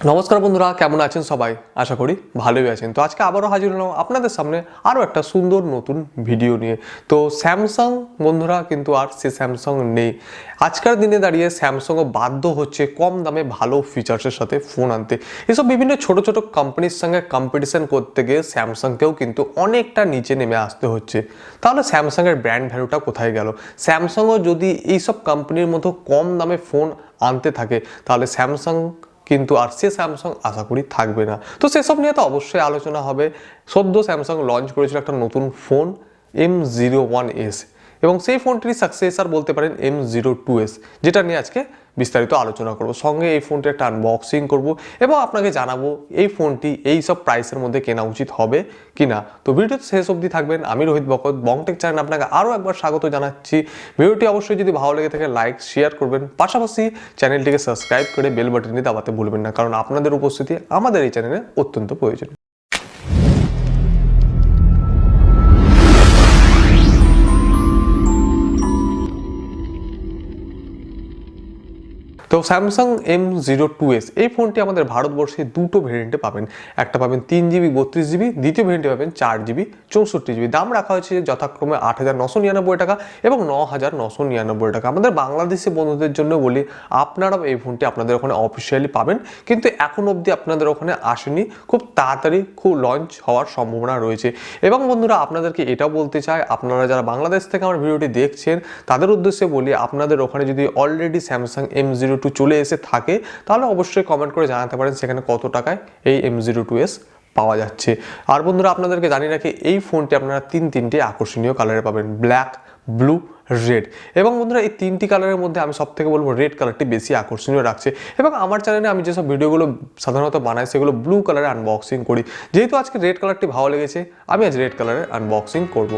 নমস্কার বন্ধুরা, কেমন আছেন সবাই? আশা করি ভালোই আছেন। তো আজকে আবারও হাজির হলাম আপনাদের সামনে আরও একটা সুন্দর নতুন ভিডিও নিয়ে। তো স্যামসাং বন্ধুরা কিন্তু আর সে স্যামসাং নেই। আজকের দিনে দাঁড়িয়ে স্যামসাংও বাধ্য হচ্ছে কম দামে ভালো ফিচার্সের সাথে ফোন আনতে। এসব বিভিন্ন ছোট ছোট কোম্পানির সঙ্গে কম্পিটিশন করতে গিয়ে স্যামসাংকেও কিন্তু অনেকটা নিচে নেমে আসতে হচ্ছে। তাহলে স্যামসাংয়ের ব্র্যান্ড ভ্যালুটা কোথায় গেল? স্যামসাংও যদি এইসব কোম্পানির মতো কম দামে ফোন আনতে থাকে তাহলে স্যামসাং কিন্তু আর সে স্যামসাং আশা করি থাকবে না। তো সেসব নিয়ে তো অবশ্যই আলোচনা হবে। সদ্য স্যামসাং লঞ্চ করেছিল একটা নতুন ফোন M01S, এবং সেই ফোনটির সাকসেসর বলতে পারেন M02S, যেটা নিয়ে আজকে বিস্তারিত আলোচনা করব। সঙ্গে এই ফোনটি একটা আনবক্সিং করব এবং আপনাকে জানাবো এই ফোনটি এই সব প্রাইসের মধ্যে কেনা উচিত হবে কিনা। তো ভিডিওতে শেষ অবধি থাকবেন। আমি রোহিত বকত, বংটেক চ্যানেল আপনাকে আরও একবার স্বাগত জানাচ্ছি। ভিডিওটি অবশ্যই যদি ভালো লেগে থাকে লাইক শেয়ার করবেন, পাশাপাশি চ্যানেলটিকে সাবস্ক্রাইব করে বেল বাটনটি দাবাতে ভুলবেন না, কারণ আপনাদের উপস্থিতি আমাদের এই চ্যানেলে অত্যন্ত প্রয়োজন। তো স্যামসাং M02S এই ফোনটি আমাদের ভারতবর্ষে দুটো ভেরিয়েন্টে পাবেন। একটা পাবেন 3GB 32GB, দ্বিতীয় ভেরিয়েন্টে পাবেন 4GB 64GB। দাম রাখা হয়েছে যথাক্রমে 8,999 টাকা এবং 9,999 টাকা। আমাদের বাংলাদেশি বন্ধুদের জন্য বলি, আপনারাও এই ফোনটি আপনাদের ওখানে অফিসিয়ালি পাবেন, কিন্তু এখন অবধি আপনাদের ওখানে আসেনি। খুব তাড়াতাড়ি লঞ্চ হওয়ার সম্ভাবনা রয়েছে। এবং বন্ধুরা, আপনাদেরকে এটাও বলতে চাই, আপনারা যারা বাংলাদেশ থেকে আমার ভিডিওটি দেখছেন তাদের উদ্দেশ্যে বলি, আপনাদের ওখানে যদি অলরেডি স্যামসাং M02 চলে এসে থাকে তাহলে অবশ্যই কমেন্ট করে জানাতে পারেন সেখানে কত টাকায় এই M02S পাওয়া যাচ্ছে। আর বন্ধুরা, আপনাদেরকে জানিয়ে রাখি এই ফোনটি আপনারা তিনটি আকর্ষণীয় কালারে পাবেন, ব্ল্যাক, ব্লু, রেড। এবং বন্ধুরা, এই তিনটি কালারের মধ্যে আমি সব থেকে বলবো রেড কালারটি বেশি আকর্ষণীয় রাখছে। এবং আমার চ্যানেলে আমি যেসব ভিডিওগুলো সাধারণত বানাই সেগুলো ব্লু কালারে আনবক্সিং করি। যেহেতু আজকে রেড কালারটি ভালো লেগেছে, আমি আজ রেড কালারের আনবক্সিং করব।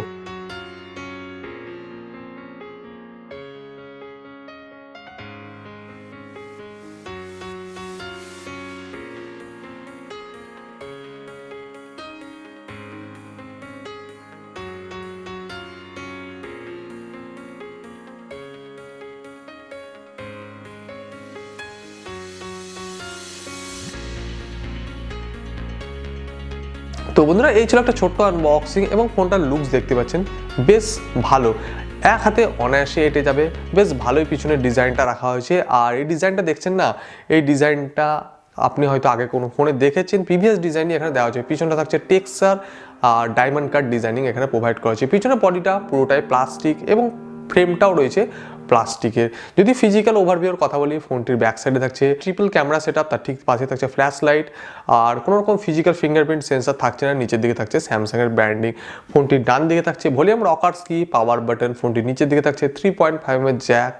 তো বন্ধুরা, এই ছিল একটা ছোট্ট আনবক্সিং এবং ফোনটার লুকস দেখতে পাচ্ছেন বেশ ভালো। এক হাতে অনায়াসে এঁটে যাবে, বেশ ভালোই পিছনের ডিজাইনটা রাখা হয়েছে। আর এই ডিজাইনটা দেখছেন না, এই ডিজাইনটা আপনি হয়তো আগে কোনো ফোনে দেখেছেন, প্রিভিয়াস ডিজাইনই এখানে দেওয়া হয়েছে। পিছনটা থাকছে টেক্সচার আর ডায়মন্ড কাট ডিজাইনিং এখানে প্রোভাইড করা হয়েছে। পিছনের বডিটা পুরোটাই প্লাস্টিক এবং ফ্রেমটাও রয়েছে প্লাস্টিকের। যদি ফিজিক্যাল ওভারভিউর কথা বলি, ফোনটির ব্যাক সাইডে থাকছে ট্রিপল ক্যামেরা সেটআপ, তার ঠিক পাশে থাকছে ফ্ল্যাশ লাইট, আর কোনো রকম ফিজিক্যাল ফিঙ্গারপ্রিন্ট সেন্সর থাকছে না। নিচের দিকে থাকছে স্যামসাংয়ের ব্র্যান্ডিং। ফোনটির ডান দিকে থাকছে ভলিউম রকার্স কি, পাওয়ার বাটন। ফোনটির নিচের দিকে থাকছে 3.5mm jack,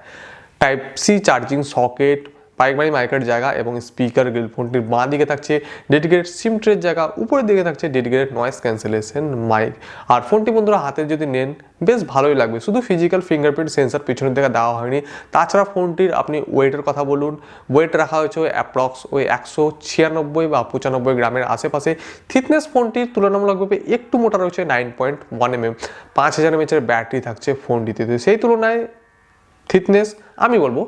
type C charging socket, primary মাইকের জায়গা এবং স্পিকার গ্রিল। ফোনটির বাঁ দিকে থাকছে ডেডিকেটেড সিম ট্রের জায়গা, উপরের দিকে থাকছে ডেডিকেটেড নয়েজ ক্যান্সেলেশন মাইক। আর ফোনটি বন্ধুরা হাতে যদি নেন বেশ ভালোই লাগবে। শুধু ফিজিক্যাল ফিঙ্গারপ্রিন্ট সেন্সর পিছনের দিকে দেওয়া হয়নি, তাছাড়া ফোনটির আপনি ওয়েটের কথা বলুন, ওয়েট রাখা হয়েছে অ্যাপ্রক্স 196 বা 95 গ্রামের আশেপাশে। থিকনেস ফোনটির তুলনামূলকভাবে একটু মোটা রয়েছে, 9.1mm। 5000 mAh ব্যাটারি থাকছে ফোনটিতে। সেই তুলনায় থিকনেস আমি বলবো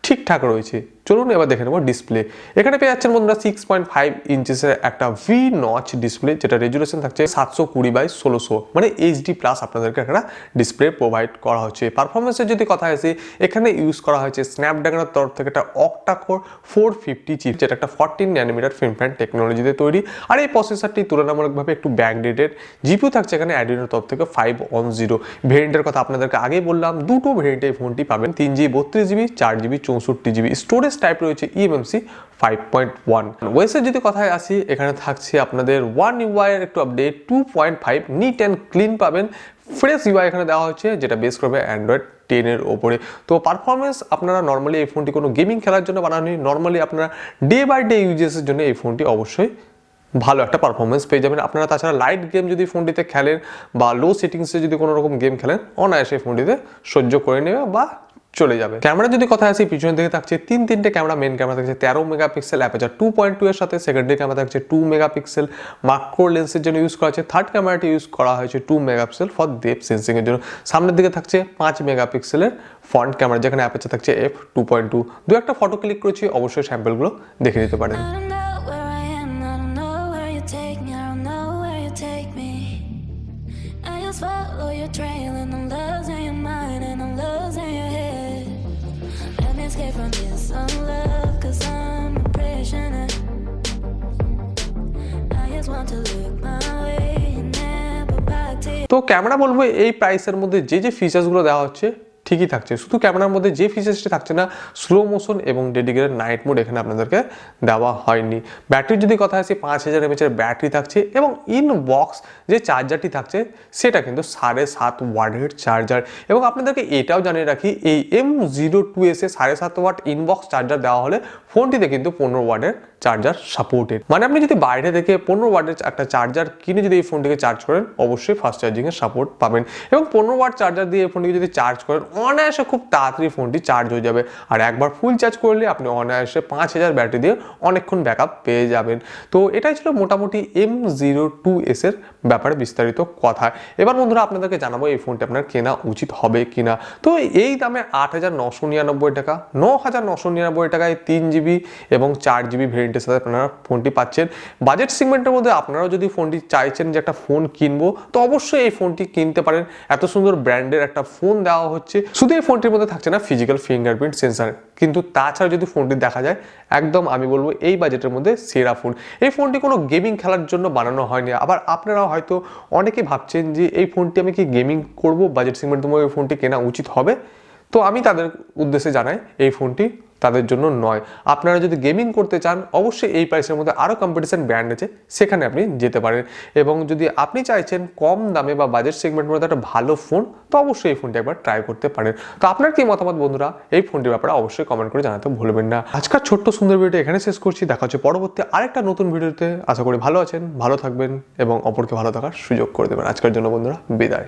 ঠিকঠাক রয়েছে। চলুন এবার দেখে নেবো ডিসপ্লে। এখানে পেয়ে যাচ্ছেন বন্ধুরা 6.5 ইঞ্চেসের একটা ভি নচ ডিসপ্লে, যেটা রেজুলেশন থাকছে 720x1600, মানে HD প্লাস আপনাদেরকে একটা ডিসপ্লে প্রোভাইড করা হচ্ছে। পারফরমেন্সের যদি কথা আসে, এখানে ইউজ করা হয়েছে স্ন্যাপড্রাগনের তরফ থেকে একটা অক্টা-কোর 450 চিপ, যেটা একটা 14nm ফিনফ্যান টেকনোলজিতে তৈরি। আর এই প্রসেসরটি তুলনামূলকভাবে একটু ব্যাকডেটেড। জিপিইউ থাকছে এখানে অ্যাড্রিনোর তরফ থেকে 510। ভেরিয়েন্টের কথা আপনাদেরকে আগেই বললাম, দুটো ভেরিয়েন্টে এই ফোনটি পাবেন, 3GB 32GB, 4GB 64GB। Storage type রয়েছে eMMC 5.1। ওয়েসের যদি কথায় আসি, এখানে থাকছে আপনাদের One UI এর একটু আপডেট 2.5, নিট অ্যান্ড ক্লিন পাবেন। ফ্রেশ UI এখানে দেওয়া হচ্ছে, যেটা বেস করবে অ্যান্ড্রয়েড 10 এর ওপরে। তো পারফরমেন্স আপনারা নর্মালি এই ফোনটি কোনো গেমিং খেলার জন্য বানানো, নর্মালি আপনারা ডে বাই ডে ইউজেসের জন্য এই ফোনটি অবশ্যই ভালো একটা পারফরমেন্স পেয়ে যাবেন আপনারা। তাছাড়া লাইট গেম যদি ফোনটিতে খেলেন বা লো সেটিংসে যদি কোনো রকম গেম খেলেন, অনায়াসে ফোনটিতে সহ্য করে নেবে বা চলে যাবে। ক্যামেরা যদি কথা আসি, পিছনের দিকে থাকছে তিনটে ক্যামেরা। মেন ক্যামেরা থাকছে 13 মেগাপিক্সেল অ্যাপারচার 2.2 এর সাথে। সেকেন্ডারি ক্যামেরা থাকছে 2 মেগাপিক্সেল মাক্রো লেন্সের জন্য ইউজ করা হয়েছে। থার্ড ক্যামেরাটি ইউজ করা হয়েছে 2 মেগাপিক্সেল ফর ডেপথ সেন্সিং এর জন্য। সামনের দিকে থাকছে 5 মেগাপিক্সেলের ফ্রন্ট ক্যামেরা, যেখানে অ্যাপারচার থাকছে f2.2। দু একটা ফটো ক্লিক করেছি, অবশ্যই স্যাম্পলগুলো দেখে নিতে পারেন। follow your trail and I'm losing your mind and I'm losing your head. Let me escape from this love, cause I'm a prisoner. I just want to look my way and never back to you. তো camera বলবো এই প্রাইসের মধ্যে যে ফিচার্সগুলো দেওয়া হচ্ছে ঠিকই থাকছে, শুধু ক্যামেরার মধ্যে যে ফিচার্সটি থাকছে না স্লো মোশন এবং ডেডিকেটেড নাইট মোড এখানে আপনাদেরকে দেওয়া হয়নি। ব্যাটারির যদি কথা আসে 5000 mAh ব্যাটারি থাকছে এবং ইন বক্স যে চার্জারটি থাকছে সেটা কিন্তু 7.5 ওয়াটের চার্জার। এবং আপনাদেরকে এটাও জানিয়ে রাখি এই M02S এ 7.5 ওয়াট ইনবক্স চার্জার দেওয়া হলে ফোনটিতে কিন্তু 15 ওয়াটের চার্জার সাপোর্টেড। মানে আপনি যদি বাইরে থেকে 15 ওয়াটের একটা চার্জার কিনে যদি এই ফোনটিকে চার্জ করেন অবশ্যই ফাস্ট চার্জিং এর সাপোর্ট পাবেন। এবং 15 ওয়াট চার্জার দিয়ে এই ফোনটিকে যদি চার্জ করেন অনায়াসে খুব তাড়াতাড়ি ফোনটি চার্জ হয়ে যাবে। আর একবার ফুল চার্জ করলে আপনি অনায়াসে 5000 ব্যাটারি দিয়ে অনেকক্ষণ ব্যাকআপ পেয়ে যাবেন। তো এটাই ছিল মোটামুটি M02S এর ব্যাপারে বিস্তারিত কথা। এবার বন্ধুরা আপনাদেরকে জানাবো এই ফোনটি আপনার কেনা উচিত হবে কিনা। তো এই দামে 8999 টাকা, 9999 টাকায় 3GB এবং 4GB ভেরিয়েন্টের সাথে আপনারা ফোনটি পাচ্ছেন। বাজেট সেগমেন্টের মধ্যে আপনারাও যদি ফোনটি চাইছেন যে একটা ফোন কিনবো তো অবশ্যই এই ফোনটি কিনতে পারেন। এত সুন্দর ব্র্যান্ডের একটা ফোন দেওয়া হচ্ছে। শুধু এই ফোনটির মধ্যে থাকছে না ফিজিক্যাল ফিঙ্গারপ্রিন্ট সেন্সার, কিন্তু তাছাড়া যদি ফোনটি দেখা যায় একদম আমি বলবো এই বাজেটের মধ্যে সেরা ফোন। এই ফোনটি কোনো গেমিং খেলার জন্য বানানো হয়নি। আবার আপনারাও হয়তো অনেকে ভাবছেন যে এই ফোনটি আমি কি গেমিং করব, বাজেট সেগমেন্টের মধ্যে এই ফোনটি কেনা উচিত হবে। তো আমি তাদের উদ্দেশ্যে জানাই এই ফোনটি তাদের জন্য নয়। আপনারা যদি গেমিং করতে চান অবশ্যই এই প্রাইসের মধ্যে আরও কম্পিটিশন ব্র্যান্ড আছে, সেখানে আপনি যেতে পারেন। এবং যদি আপনি চাইছেন কম দামে বা বাজেট সেগমেন্টের মধ্যে একটা ভালো ফোন তো অবশ্যই এই ফোনটি একবার ট্রাই করতে পারেন। তো আপনার কি মতামত বন্ধুরা এই ফোনটির ব্যাপারে অবশ্যই কমেন্ট করে জানাতে ভুলবেন না। আজকের ছোট্ট সুন্দর ভিডিওটা এখানে শেষ করছি। দেখা হচ্ছে পরবর্তী আরেকটা নতুন ভিডিওতে। আশা করি ভালো আছেন, ভালো থাকবেন এবং অপরকে ভালো থাকার সুযোগ করে দেবেন। আজকের জন্য বন্ধুরা বিদায়।